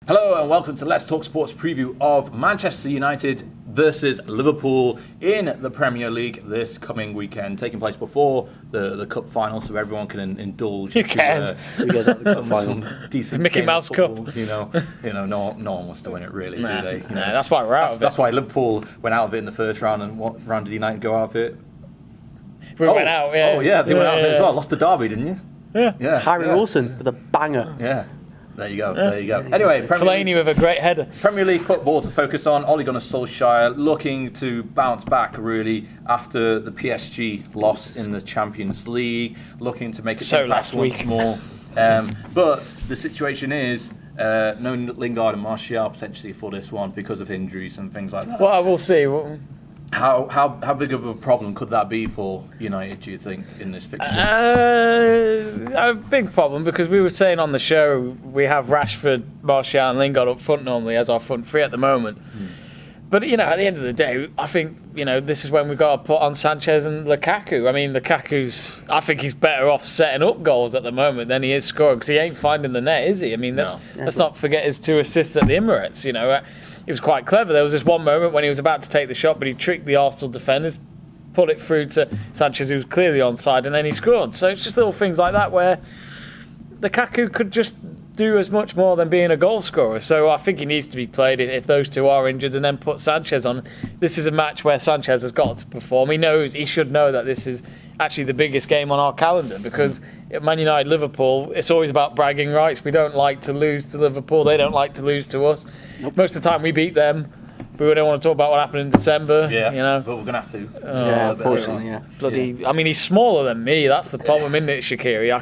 Hello and welcome to Let's Talk Sports preview of Manchester United versus Liverpool in the Premier League this coming weekend, taking place before the cup final, so everyone can indulge. Who cares? Who cares about the cup final? Decent Mickey Mouse Cup. No one wants to win it, really, do they? That's why we're out of it. That's why Liverpool went out of it in the first round, and what round did United go out of it? We went out. Yeah. Oh yeah, they went out of it as well. Lost to Derby, didn't you? Yeah. Harry Wilson with a banger. Yeah. There you go. Anyway, Fellaini with a great header. Premier League football to focus on. Ole Gunnar Solskjaer looking to bounce back really after the PSG loss in the Champions League, looking to make it last week more. But the situation is no Lingard and Martial potentially for this one because of injuries and things like that. Well, we'll see. How big of a problem could that be for United, do you think, in this fixture? A big problem, because we were saying on the show we have Rashford, Martial and Lingard up front normally as our front three at the moment. But, at the end of the day, I think, this is when we've got to put on Sanchez and Lukaku. I mean, I think he's better off setting up goals at the moment than he is scoring, because he ain't finding the net, is he? I mean, let's not forget his 2 assists at the Emirates, He was quite clever. There was this one moment when he was about to take the shot, but he tricked the Arsenal defenders, put it through to Sanchez, who was clearly onside, and then he scored. So it's just little things like that where Lukaku could just do as much more than being a goal scorer. So I think he needs to be played if those two are injured, and then put Sanchez on. This is a match where Sanchez has got to perform. He should know that this is actually the biggest game on our calendar, because at Man United Liverpool, it's always about bragging rights. We don't like to lose to Liverpool. They don't like to lose to us. Nope. Most of the time we beat them. But we don't want to talk about what happened in December. Yeah, but we're going to have to. Unfortunately, I mean, he's smaller than me. That's the problem, isn't it, Shaqiri? I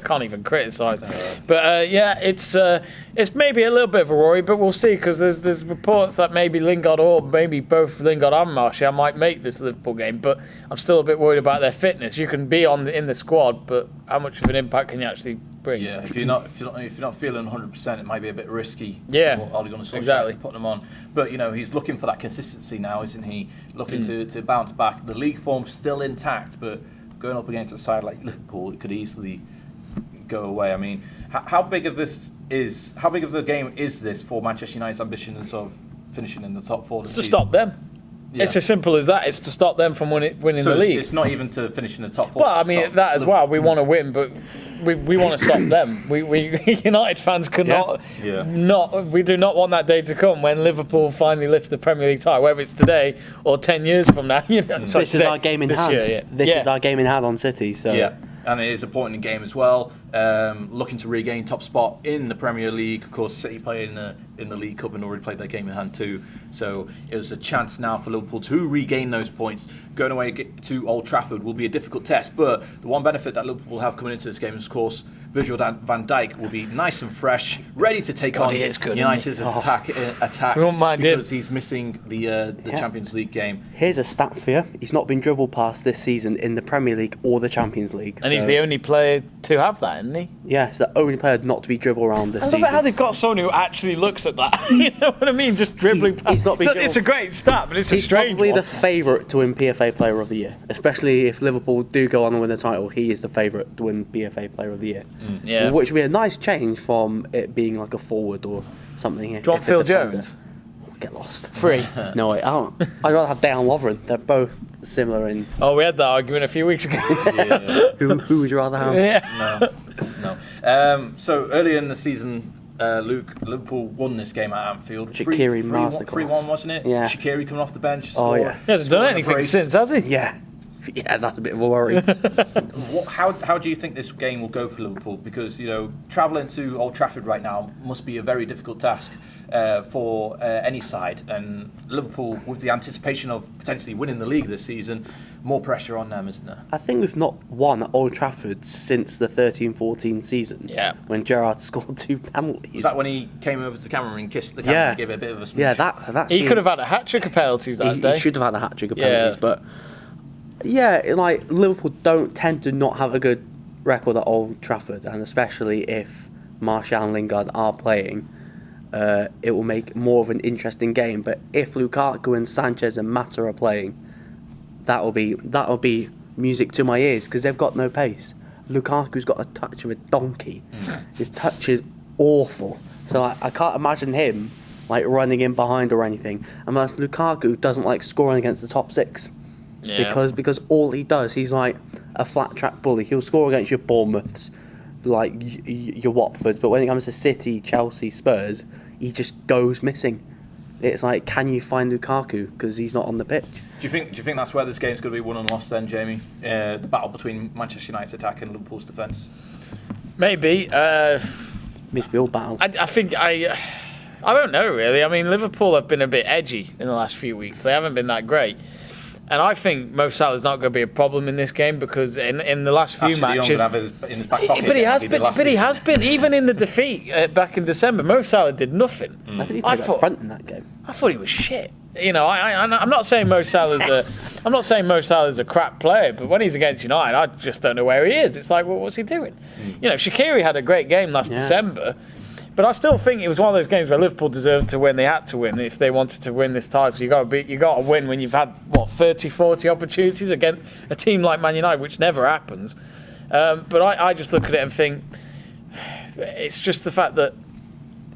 can't even criticise. But it's maybe a little bit of a worry, but we'll see, because there's reports that maybe Lingard or maybe both Lingard and Martial might make this Liverpool game. But I'm still a bit worried about their fitness. You can be in the squad, but how much of an impact can you actually bring? Yeah, if you're not feeling 100%, it might be a bit risky. Yeah, Ole Gunnar Solskjaer to put them on. But he's looking for that consistency now, isn't he? Looking to bounce back. The league form's still intact, but going up against a side like Liverpool, it could easily go away. I mean, how big of the game is this for Manchester United's ambitions of finishing in the top 4? It's to stop them. Yeah. It's as simple as that. It's to stop them from winning the league. It's not even to finish in the top 4. Well, I mean, that as well. We want to win, but we want to stop them. We United fans cannot. We do not want that day to come when Liverpool finally lift the Premier League title, whether it's today or 10 years from now. This is our game in hand. This is our game in hand on City. So. Yeah. And it is a point in the game as well. Looking to regain top spot in the Premier League. Of course, City play in the League Cup and already played their game in hand too. So it was a chance now for Liverpool to regain those points. Going away to Old Trafford will be a difficult test, but the one benefit that Liverpool will have coming into this game is, of course, Virgil van Dijk will be nice and fresh, ready to take on United's attack. We won't mind because he's missing the Champions League game. Here's a stat for you: he's not been dribbled past this season in the Premier League or the Champions League, and he's the only player to have that, isn't he? Yeah, he's the only player not to be dribbled around this season. I love how they've got someone who actually looks at that. You know what I mean? Just dribbling past. He's not been It's a great stat, but it's a strange one. He's probably the favourite to win PFA Player of the Year, especially if Liverpool do go on and win the title. He is the favourite to win PFA Player of the Year. Yeah, which would be a nice change from it being like a forward or something. Do you want Phil Jones? Get lost. Free. No, I don't. I'd rather have Dejan Lovren. They're both similar in. Oh, we had that argument a few weeks ago. Who would you rather have? Yeah. No. So earlier in the season, Liverpool won this game at Anfield. Shaqiri masterclass. 3-1, wasn't it? Yeah. Shaqiri coming off the bench. Oh yeah. He hasn't done anything since, has he? Yeah. Yeah, that's a bit of a worry. How do you think this game will go for Liverpool? Because travelling to Old Trafford right now must be a very difficult task for any side, and Liverpool, with the anticipation of potentially winning the league this season, more pressure on them, isn't there? I think we've not won at Old Trafford since the 13-14 season. Yeah. When Gerrard scored 2 penalties. Was that when he came over to the camera and kissed the camera and gave it a bit of a smooch? Yeah, that's. He could have had a hat-trick of penalties that day. He should have had a hat-trick of penalties, but. Yeah, like Liverpool don't tend to not have a good record at Old Trafford, and especially if Martial and Lingard are playing, it will make more of an interesting game. But if Lukaku and Sanchez and Mata are playing, that'll be music to my ears, because they've got no pace. Lukaku's got a touch of a donkey. His touch is awful. So I can't imagine him like running in behind or anything. And plus Lukaku doesn't like scoring against the top six. Yeah. Because all he does, he's like a flat track bully. He'll score against your Bournemouths, like your Watfords, but when it comes to City, Chelsea, Spurs, he just goes missing. It's like, can you find Lukaku because he's not on the pitch? Do you think that's where this game's going to be won and lost then, Jamie? The battle between Manchester United's attack and Liverpool's defence. Maybe. Midfield battle. I think I don't know really. I mean, Liverpool have been a bit edgy in the last few weeks. They haven't been that great. And I think Mo Salah's not going to be a problem in this game because in the last few matches, in his back pocket but he has been even in the defeat back in December. Mo Salah did nothing. I think he played up front in that game. I thought he was shit. You know, I'm not saying Mo Salah's a crap player, but when he's against United, I just don't know where he is. It's like, well, what's he doing? You know, Shaqiri had a great game last December. But I still think it was one of those games where Liverpool deserved to win. They had to win if they wanted to win this title. You got to win when you've had 30, 40 opportunities against a team like Man United, which never happens. But I just look at it and think it's just the fact that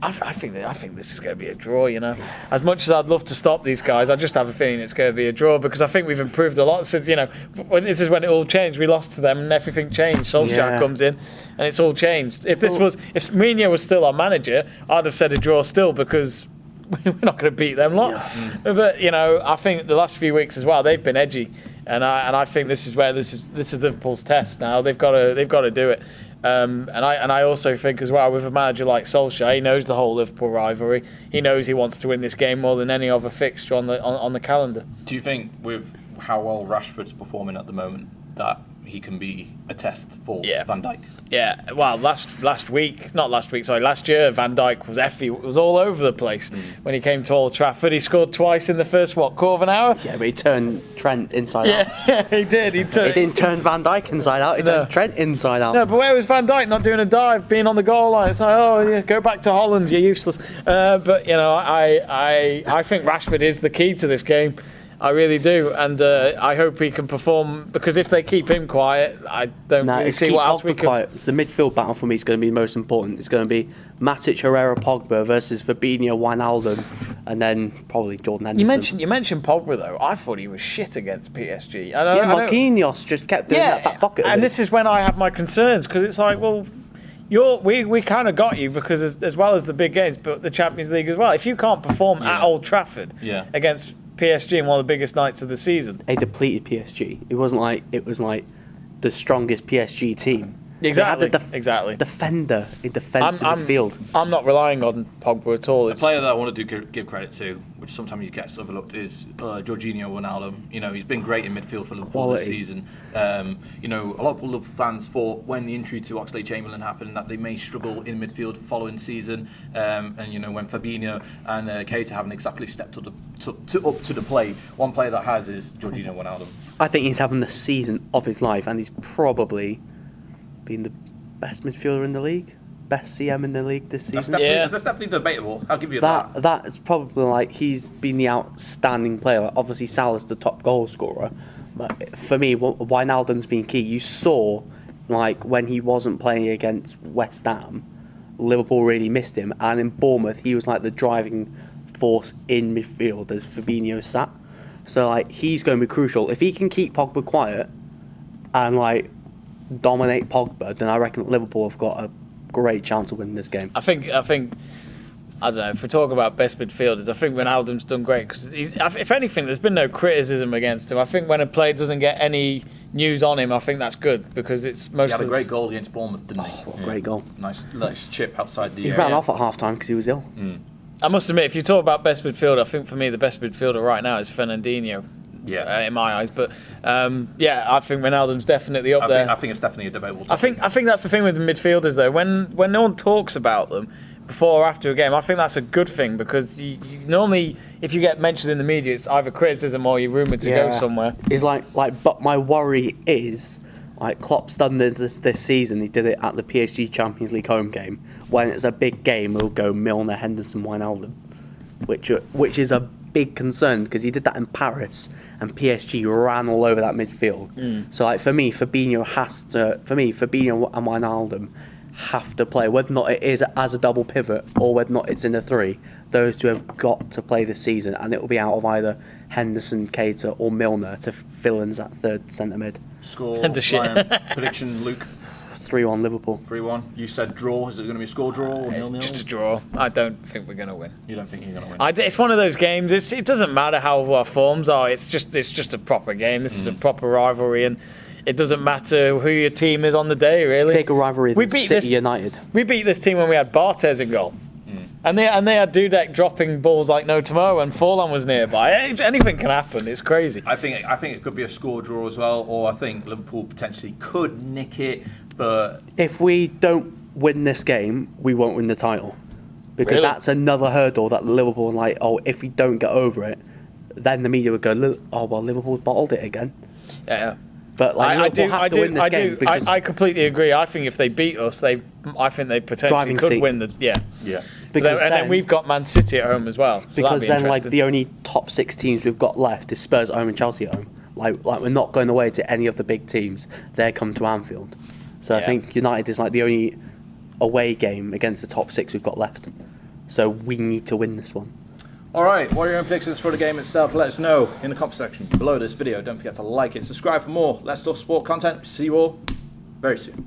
I think this is going to be a draw. You know, as much as I'd love to stop these guys, I just have a feeling it's going to be a draw because I think we've improved a lot since this is when it all changed. We lost to them and everything changed. Solskjaer comes in and it's all changed. If Mourinho was still our manager, I'd have said a draw still because we're not going to beat them lot. Yeah. But I think the last few weeks as well they've been edgy, and I think this is Liverpool's test now. They've got to do it. And I also think as well with a manager like Solskjaer, he knows the whole Liverpool rivalry. He knows he wants to win this game more than any other fixture on the calendar. Do you think with how well Rashford's performing at the moment that he can be a test for Van Dijk? Yeah, well, last year Van Dijk was It was all over the place when he came to Old Trafford. He scored twice in the first quarter of an hour. Yeah, but he turned Trent inside out. Yeah, he did. He didn't turn Van Dijk inside out. He turned Trent inside out. No, but where was Van Dijk not doing a dive, being on the goal line? It's like, go back to Holland. You're useless. But I think Rashford is the key to this game. I really do, and I hope he can perform because if they keep him quiet, I don't really see what else we can. Quiet. It's the midfield battle for me is going to be most important. It's going to be Matic, Herrera, Pogba versus Fabinho, Wijnaldum, and then probably Jordan Henderson. You mentioned Pogba though. I thought he was shit against PSG. Marquinhos just kept doing that back pocket. And this is when I have my concerns because it's like, well, we kind of got you because as well as the big games, but the Champions League as well. If you can't perform at Old Trafford against PSG in one of the biggest nights of the season. They depleted PSG. It was like the strongest PSG team. Exactly. They had defender in defensive midfield. I'm not relying on Pogba at all. A player that I want to give credit to, which sometimes he gets overlooked, is Jorginho Wijnaldum. He's been great in midfield for Liverpool this season. A lot of Liverpool fans thought when the injury to Oxlade-Chamberlain happened that they may struggle in midfield following season. And when Fabinho and Keita haven't exactly stepped up to the plate, one player that has is Jorginho Wijnaldum. I think he's having the season of his life, and he's probably been the best midfielder in the league, best CM in the league this season. That's definitely debatable. I'll give you that. That's probably like he's been the outstanding player. Like, obviously, Salah's the top goal scorer, but for me, Wijnaldum's been key. You saw, like when he wasn't playing against West Ham, Liverpool really missed him, and in Bournemouth, he was like the driving force in midfield as Fabinho sat. So like he's going to be crucial if he can keep Pogba quiet and like dominate Pogba, then I reckon Liverpool have got a great chance of winning this game. I think I don't know, if we talk about best midfielders, I think Wijnaldum's done great because if anything, there's been no criticism against him. I think when a player doesn't get any news on him, I think that's good because it's most. He had a great goal against Bournemouth, didn't he? What a great goal! Nice chip outside the. He ran off at half time because he was ill. I must admit, if you talk about best midfielder, I think for me the best midfielder right now is Fernandinho. In my eyes, but I think Wijnaldum's definitely up there. I think it's definitely a debatable topic. I think that's the thing with the midfielders though. When no one talks about them before or after a game, I think that's a good thing because you normally, if you get mentioned in the media, it's either criticism or you're rumoured to go somewhere. It's like, but my worry is like Klopp's done this season. He did it at the PSG Champions League home game. When it's a big game, he'll go Milner, Henderson, Wijnaldum, which is a big concern because he did that in Paris and PSG ran all over that midfield. So like for me, Fabinho and Wijnaldum have to play, whether or not it is as a double pivot or whether or not it's in a 3. Those two have got to play this season, and it will be out of either Henderson, Keita, or Milner to fill in as that third centre mid. Score, Ryan, prediction, Luke. 3-1 Liverpool. 3-1. You said draw. Is it going to be a score draw or 0-0? Just a draw. I don't think we're going to win. You don't think you're going to win? It's one of those games. It doesn't matter how our forms are. It's just a proper game. This is a proper rivalry, and it doesn't matter who your team is on the day. Really, it's a bigger rivalry than City United. We beat this team when we had Barthez in goal. And they had Dudek dropping balls like no tomorrow, and Forlan was nearby. Anything can happen. It's crazy. I think it could be a score draw as well, or I think Liverpool potentially could nick it. But if we don't win this game, we won't win the title, because that's another hurdle that Liverpool if we don't get over it, then the media would go, oh well, Liverpool bottled it again. Yeah. But I completely agree. I think if they beat us, I think they potentially could win the yeah. Because then we've got Man City at home as well. So because then the only top 6 teams we've got left is Spurs at home and Chelsea at home. Like we're not going away to any of the big teams. They come to Anfield. So I think United is the only away game against the top 6 we've got left. So we need to win this one. All right, what are your own predictions for the game itself? Let us know in the comment section below this video. Don't forget to like it, subscribe for more Let's Talk Sport content. See you all very soon.